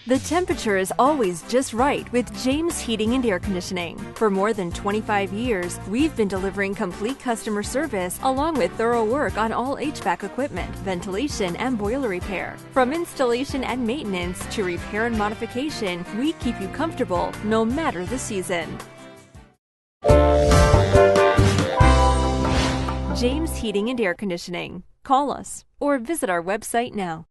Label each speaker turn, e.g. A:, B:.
A: The temperature is always just right with James Heating and Air Conditioning. For more than 25 years, we've been delivering complete customer service along with thorough work on all HVAC equipment, ventilation, and boiler repair. From installation and maintenance to repair and modification, we keep you comfortable no matter the season. James Heating and Air Conditioning. Call us or visit our website now.